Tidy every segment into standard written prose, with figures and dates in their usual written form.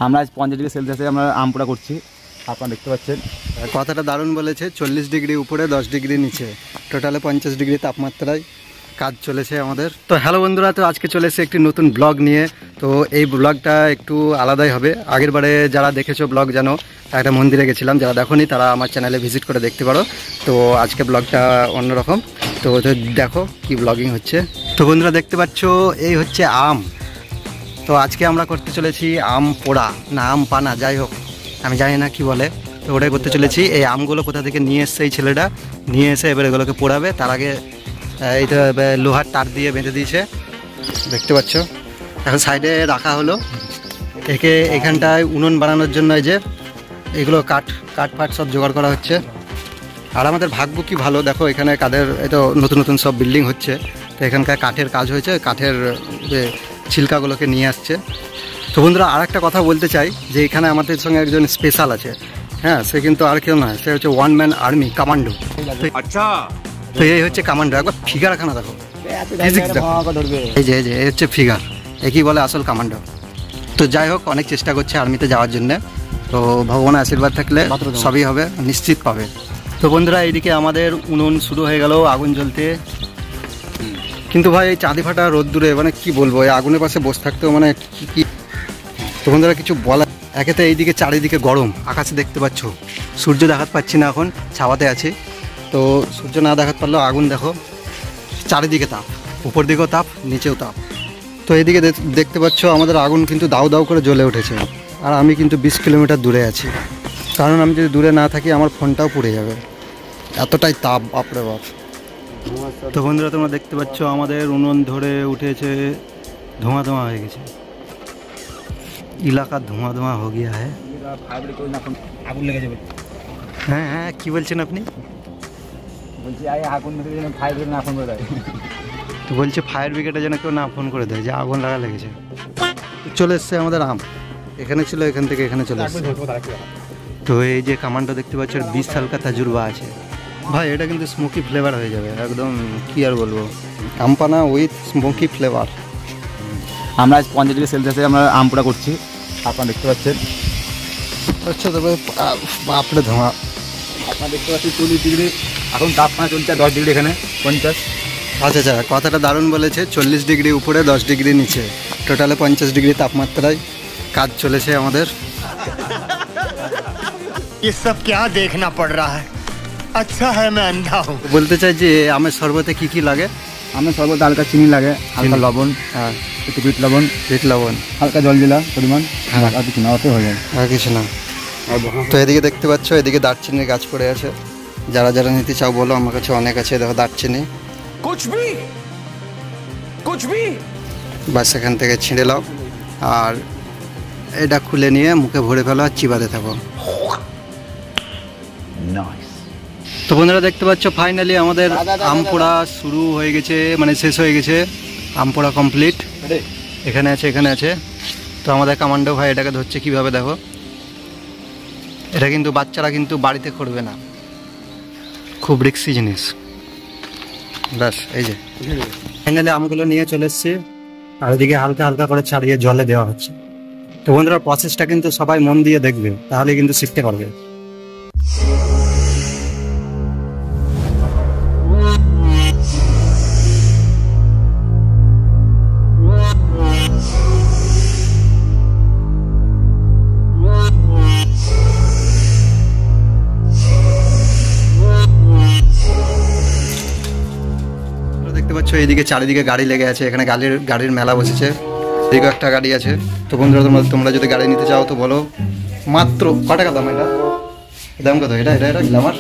আমরা আজ 50 ডিগ্রি সেলসিয়াসে আমরা আম পোড়া করছি, আপনারা দেখতে পাচ্ছেন। কথাটা দারুণ বলেছে, 40 ডিগ্রি উপরে 10 ডিগ্রি নিচে, টোটালে 50 ডিগ্রি তাপমাত্রায় কাজ চলেছে আমাদের। তো হ্যালো বন্ধুরা, তো আজকে চলে এসে একটি নতুন ব্লগ নিয়ে। তো এই ব্লগটা একটু আলাদাই হবে। আগের বারে যারা দেখেছো ব্লগ জানো, একটা মন্দিরে গেছিলাম, যারা দেখোনি তারা আমার চ্যানেলে ভিজিট করে দেখতে পারো। তো আজকে ব্লগটা অন্যরকম, তো দেখো কি ব্লগিং হচ্ছে। তো বন্ধুরা দেখতে পাচ্ছ এই হচ্ছে আম। তো আজকে আমরা করতে চলেছি আম পোড়া না আম পানা, যাই হোক আমি জানি না কি বলে। তো ওটাই করতে চলেছি। এই আমগুলো কোথা থেকে নিয়ে এসছে এই ছেলেটা, নিয়ে এসে এবার এগুলোকে পোড়াবে। তার আগে এইটা লোহার তার দিয়ে বেঁধে দিয়েছে, দেখতে পাচ্ছ। এখন সাইডে রাখা হলো একে, এখানটায় উনুন বানানোর জন্য এই যে এগুলো কাঠ ফাট সব জোগাড় করা হচ্ছে। আর আমাদের ভাগ্য কি ভালো, দেখো এখানে কাঠের তো নতুন নতুন সব বিল্ডিং হচ্ছে। তো এখানকার কাঠের কাজ হয়েছে, কাঠের যে ছিলকাগুলোকে নিয়ে আসছে। তো বন্ধুরা আর একটা কথা বলতে চাই যে এখানে আমাদের সঙ্গে একজন স্পেশাল আছে। হ্যাঁ, সে কিন্তু আর কেউ নয়, সে হচ্ছে ওয়ান ম্যান আর্মি কমান্ডো। আচ্ছা, তো এই হচ্ছে কমান্ডো। একবার ফিগার এখানে দেখো, এই যে এই হচ্ছে ফিগার, একই বলে আসল কমান্ডো। তো যাই হোক, অনেক চেষ্টা করছে আর্মিতে যাওয়ার জন্য। তো ভগবানের আশীর্বাদ থাকলে সবই হবে, নিশ্চিত পাবে। তো বন্ধুরা এইদিকে আমাদের উনুন শুরু হয়ে গেল আগুন জ্বলতে। কিন্তু ভাই এই চাঁদি ফাটা রোদ্দুরে মানে কি বলবো, এই আগুনের পাশে বসে থাকতেও মানে কি। তো বন্ধুরা কিছু বলা, একেতে এইদিকে চারিদিকে গরম, আকাশে দেখতে পাচ্ছ সূর্য দেখাতে পাচ্ছি না, এখন ছাওয়াতে আছি। তো সূর্য না দেখাতে পারলেও আগুন দেখো, চারিদিকে তাপ, উপর দিকেও তাপ, নিচেও তাপ। তো এইদিকে দেখতে পাচ্ছ আমাদের আগুন কিন্তু দাউ দাউ করে জ্বলে উঠেছে। আর আমি কিন্তু 20 কিলোমিটার দূরে আছি, কারণ আমি যদি দূরে না থাকি আমার ফোনটাও পুড়ে যাবে, এতটাই তাপ, বাপরে বাপ। তো বন্ধুরা তোমরা দেখতে পাচ্ছ আমাদের উনুন ধরে উঠেছে, ধোঁয়া ধোঁয়া হয়ে গেছে, এলাকা ধোঁয়া ধোঁয়া হয়ে গিয়া হ্যাঁ। আগুন লেগে যাবে। হ্যাঁ হ্যাঁ, কি বলছেন আপনি? বলছি আগুন ফায়ার ব্রিগেড না ফোন করে দেয়। তো বলছে ফায়ার ব্রিগেডে যেন কেউ না ফোন করে দেয় যে আগুন লাগা লেগেছে। চলে এসছে আমাদের আম, এখানে ছিল, এখান থেকে এখানে চলে এসছে। তো এই যে কামানটা দেখতে পাচ্ছ, 20 সাল কা তাজুর্বা আছে ভাই। এটা কিন্তু স্মোকি ফ্লেভার হয়ে যাবে একদম, কি আর বলবো, আমপানা উইথ স্মোকি ফ্লেভার। আমরা আজ 50 ডিগ্রি সেলসিয়াসে আমরা আম পোড়া করছি, আপনারা দেখতে পাচ্ছেন। আচ্ছা, তবে বাপরে ধোঁয়া। আপনারা দেখতে পাচ্ছেন 40 ডিগ্রি এখন তাপমাত্রা চলছে, 10 ডিগ্রি এখানে 50। আচ্ছা আচ্ছা, কথাটা দারুণ বলেছে, 40 ডিগ্রি উপরে 10 ডিগ্রি নিচে, টোটালে 50 ডিগ্রি তাপমাত্রায় কাজ চলেছে আমাদের। ये सब क्या देखना पड़ रहा है, अच्छा है मैं अंधा हूँ। বলতে চাই যে আমের শরবতে কি কি লাগে? আমের শরবত হালকা চিনি লাগে, হালকা লবণ, হ্যাঁ একটু বিট লবণ, হালকা জল দিলা পরিমাণ, আর কিছু না, অত হয়ে যায়, আর কিছু না। তো এদিকে দেখতে পাচ্ছ, এদিকে দারচিনির গাছ পড়ে আছে। যারা যারা নিতে চাও বলো, আমার কাছে অনেক আছে, দেখো দারচিনি। কুছ ভি বাস এখান থেকে ছিঁড়ে নাও, আর এটা খুলে নিয়ে মুখে ভরে ফেলো আর চিবাতে থাকো। তো বন্ধুরা দেখতে পাচ্ছ ফাইনালি আমাদের আম পোড়া শুরু হয়ে গেছে, মানে শেষ হয়ে গেছে, আম পোড়া কমপ্লিট। এখানে আছে, এখানে আছে। তো আমাদের কমান্ডো ভাই এটাকে ধরছে কীভাবে দেখো। এটা কিন্তু বাচ্চারা কিন্তু বাড়িতে করবে না, খুব রিস্কি জিনিস। ব্যাস এই যে ফাইনালি আমগুলো নিয়ে চলে এসছে, আর এদিকে হালকা হালকা করে ছাড়িয়ে জলে দেওয়া হচ্ছে। তো বন্ধুরা প্রসেসটা কিন্তু সবাই মন দিয়ে দেখবে, তাহলে কিন্তু শিখতে পারবে। এইদিকে চারিদিকে গাড়ি লেগে আছে, এখানে গাড়ির মেলা বসেছে, এদিকে একটা গাড়ি আছে। তো বন্ধুরা তোমরা যদি গাড়ি নিতে চাও তো বলো। মাত্র ক টাকা দাম? এটা দাম কত? এটা এটা এটা গ্ল্যামার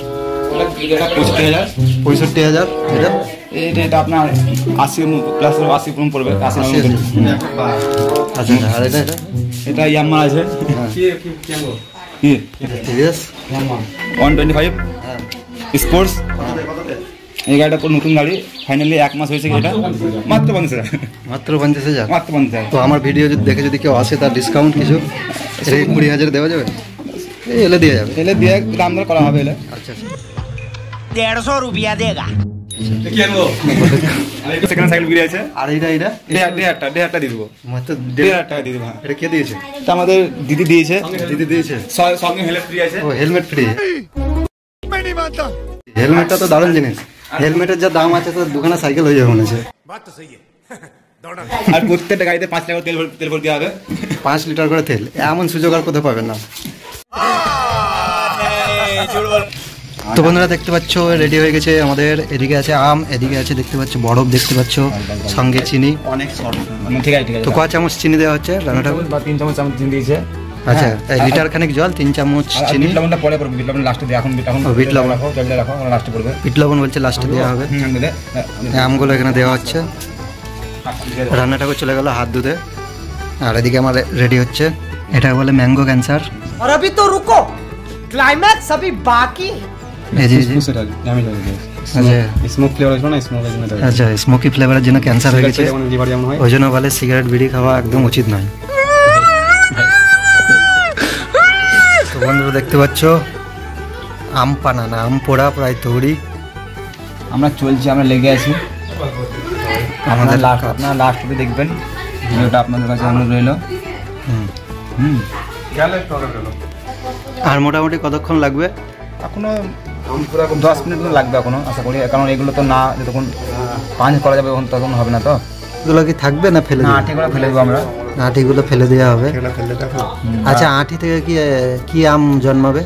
65,000। এটা আপনার 80 প্লাস 80 পড়বে। আচ্ছা, আর এটা এটা এটা ইয়ামাহা আছে, কি 125 স্পোর্টস। এই গাড়িটা নতুন গাড়ি, ফাইনালি 1 মাস হয়েছে, এটা মাত্র 50,000। মাত্র 50,000? মাত্র 50,000। তো আমার ভিডিও যদি দেখে যদি কেউ আসে, তার ডিসকাউন্ট কিছু 20,000 দেওয়া যাবে? এলে দিয়ে যাবে, এলে দিয়ে দাম দর করা হবে। এলে আচ্ছা, 150 रुपया देगा। সেকেন্ড সাইকেল বিক্রি আছে। আর এইটা 1,500 দিয়ে দেবো, মাত্র 1,500 টাকা দিয়ে দেবো। হ্যাঁ, এটা কে দিয়েছে? এটা আমাদের দিদি দিয়েছে, দিদি দিয়েছে। সঙ্গে হেল্প ফ্রি আছে। ও হেলমেট ফ্রি। मैं नहीं मानता। হেলমেটটা তো দারুণ জিনিস। হেলমেটের যা দাম আছে তো দোকানে সাইকেল হয়ে যাবে মনে হচ্ছে। আর প্রত্যেকটা গাড়িতে 5 টাকা তেল ভরতে হবে, 5 লিটার করে তেল। এমন সুযোগ আর কোথাও পাবেন না। তো বন্ধুরা দেখতে পাচ্ছ রেডি হয়ে গেছে আমাদের। এদিকে আছে আম, এদিকে আছে দেখতে পাচ্ছ বরফ, দেখতে পাচ্ছ সঙ্গে চিনি। অনেক সফট। ঠিক আছে, ঠিক আছে। তো কয় চামচ চিনি দেওয়া হচ্ছে রান্নাটা? 3 চামচ চিনি দিয়েছে। আচ্ছা, লিটার খানিক জল, 3 চামচ চিনি। বিট লবণটা পরে পড়বে, বিট লবণ লাস্টে দিয়ে। এখন বিট লবণ রাখো, টেবিলে রাখো, লাস্টে পড়বে। বিট লবণ বলছে লাস্টে দেওয়া হবে। আমগুলো এখানে দেওয়া হচ্ছে। রান্নাটাকে চলে গেল হাত ধুতে। আর এদিকে আমার রেডি হচ্ছে, এটা বলে ম্যাঙ্গো ক্যান্সার। और अभी तो रुको, क्लाइमैक्स अभी बाकी। স্মোক ফ্লেভার আছে না, স্মোক আছে না। আচ্ছা, স্মোকি ফ্লেভারের জন্য ক্যান্সার হয়ে গেছে, ওই জন্য বলে সিগারেট বিড়ি খাওয়া একদম উচিত নয়। তো বন্ধুরা দেখতে পাচ্ছ আম পানা না আম পোড়া প্রায় তৈরি। আমরা চলছি, আমরা লেগে আছি। আমাদের আপনারা লাস্ট অবধি দেখবেন, ভিডিওটা আপনাদের কাছে অনুরোধ রইল। আর মোটামুটি কতক্ষণ লাগবে? এখনো পুরো 10 মিনিট মতো লাগবে এখনো, আশা করি। কারণ এগুলো তো না যতক্ষণ পাঞ্চ করা যাবে তখন হবে না। তো এগুলো কি থাকবে না ফেলে না, দেবো? আঠিগুলো ফেলে দেবো আমরা। আঠিগুলো ফেলে দেওয়া হবে। আচ্ছা, আঠি থেকে কি আম জন্মাবে?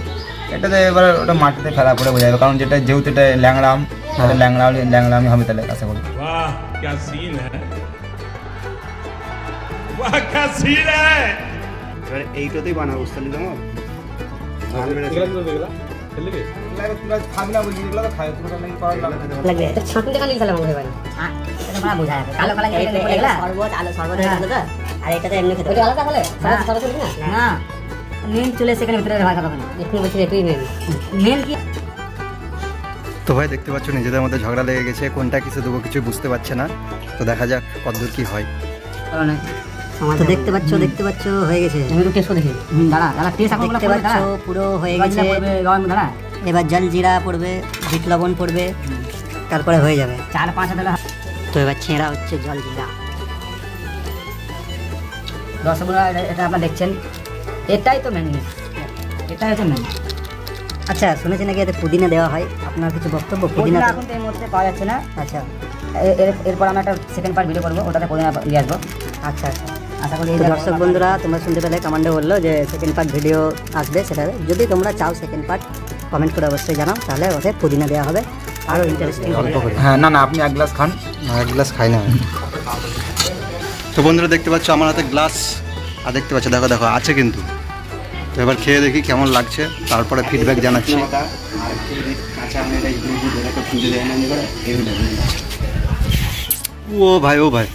এটাতে এবার ওটা মাটিতে ফেলা পরে বোঝা যাবে, কারণ যেহেতু এটা ল্যাংড়া আম, তাহলে ল্যাংড়া আমি হবে তাহলে, আশা করি। वाह क्या सीन है, वाह क्या सीन है। এবার এইটাতেই বানাবো বুঝতে পারলি তোমার? লাগবে তো ছাঁকনি দেখা নিয়ে ফেলা মনে হয় হ্যাঁ এটা বড় বোঝা যাবে কালো কালো এটা এগুলা সরবত আলো সরবত এটা তো আর এটা তো এমনি খেতে ওটা আলাদা হলে সরবত না না মেন চলে সেখানে ভিতরে রাখা হবে না এখন বলছি এটাই মেন কি। তো ভাই দেখতে পাচ্ছ নিজেদের মধ্যে ঝগড়া লেগে গেছে, কোনটা কিছু দেবো কিছু বুঝতে পারছে না। তো দেখা যাক কতদূর কি হয়। তো দেখতে পাচ্ছ হয়ে গেছে। আমি তো টেস্ট দেখি দাঁড়া টেস্ট এখন দেখতে পাচ্ছ পুরো হয়ে গেছে। দাঁড়া এবার জল জিরা পড়বে, বিট লবণ পড়বে, তারপরে হয়ে যাবে 4-5 দিলে। তো এবার ছেঁড়া হচ্ছে জল জিরা। রসগোল্লা এটা আপনারা দেখছেন, এটাই তো মেন, এটাই হচ্ছে মেন। আচ্ছা, শুনেছি নাকি এতে পুদিনা দেওয়া হয়, আপনার কিছু বক্তব্য? পুদিনা এখন তো এই মুহূর্তে পাওয়া যাচ্ছে না। আচ্ছা, এরপর আমরা একটা সেকেন্ড পার্ট ভিডিও করবো, ওটাতে পুদিনা নিয়ে আসবো। আচ্ছা আচ্ছা, আশা করি দর্শক বন্ধুরা তোমরা শুনতে পেলে কমান্ডে বললো যে সেকেন্ড পার্ট ভিডিও আসবে। সেটা যদি তোমরা চাও সেকেন্ড পার্ট কমেন্ট করে অবশ্যই জানাও, তাহলে ওদের পুদিনা দেওয়া হবে, আরও ইন্টারেস্টিং গল্প করে। হ্যাঁ, না আপনি 1 গ্লাস খান। 1 গ্লাস খাই না। তো বন্ধুরা দেখতে পাচ্ছ আমার হাতে গ্লাস, আর দেখতে পাচ্ছ দেখো আছে কিন্তু। তো এবার খেয়ে দেখি কেমন লাগছে, তারপরে ফিডব্যাক জানাচ্ছি। ও ভাই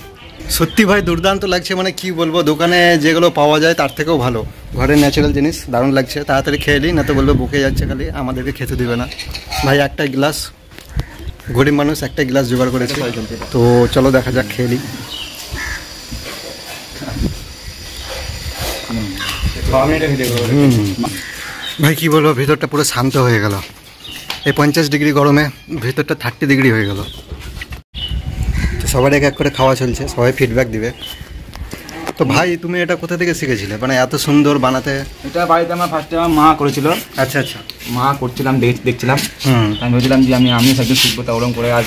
সত্যি ভাই দুর্দান্ত লাগছে, মানে কি বলবো, দোকানে যেগুলো পাওয়া যায় তার থেকেও ভালো। ঘরের ন্যাচারাল জিনিস, দারুণ লাগছে। তাড়াতাড়ি খেয়ে নিই, না তো বলবো বুকে যাচ্ছে খালি, আমাদেরকে খেতে দেবে না। ভাই একটাই গ্লাস, গরিব মানুষ একটাই গ্লাস জোগাড় করেছে। তো চলো দেখা যাক, খেয়ে নিই। ভাই কি বলবো, ভিতরটা পুরো শান্ত হয়ে গেল। এই 50 ডিগ্রি গরমে ভিতরটা 30 ডিগ্রি হয়ে গেল। তো সবার এক করে খাওয়া চলছে, সবাই ফিডব্যাক দিবে। তো ভাই তুমি এটা কোথা থেকে শিখেছিলে, মানে এত সুন্দর বানাতে? এটা বাড়িতে আমার ফার্স্টে আমার মা করেছিল। আচ্ছা আচ্ছা, মা করছিলাম, দেখছিলাম। আমি ভেবেছিলাম যে আমি একদিন শিখবো, তা ওরকম করে আজ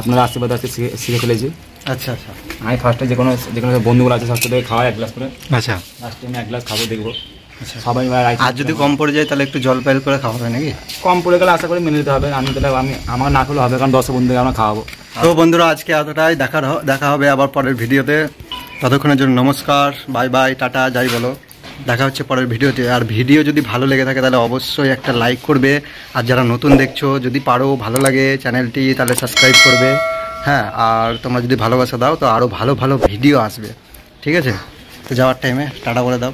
আপনারা আশীর্বাদ আজকে শিখে ফেলেছি। আচ্ছা আচ্ছা, আমি ফার্স্টে যে কোনো বন্ধুগুলো আছে সব থেকে খাওয়াই 1 গ্লাস করে। আচ্ছা, লাস্টে আমি 1 গ্লাস খাবো, দেখবো। আচ্ছা, সবাই আর যদি কম পড়ে যায় তাহলে একটু জল পাইল করে খাওয়া হয় নাকি? কম পড়ে গেলে আশা করি মেনে নিতে হবে। আমার না খেলেও হবে, কারণ 10 বন্ধুকে আমরা খাওয়াবো। তো বন্ধুরা আজকে এতটাই, দেখা হবে আবার পরের ভিডিওতে। ততক্ষণের জন্য নমস্কার, বাই বাই, টাটা, যাই বলো। দেখা হচ্ছে পরের ভিডিওতে। আর ভিডিও যদি ভালো লেগে থাকে তাহলে অবশ্যই একটা লাইক করবে। আর যারা নতুন দেখছো, যদি পারো ভালো লাগে চ্যানেলটি তাহলে সাবস্ক্রাইব করবে। হ্যাঁ, আর তোমরা যদি ভালোবাসা দাও তো আরও ভালো ভালো ভিডিও আসবে, ঠিক আছে? তো যাওয়ার টাইমে টাটা বলে দাও।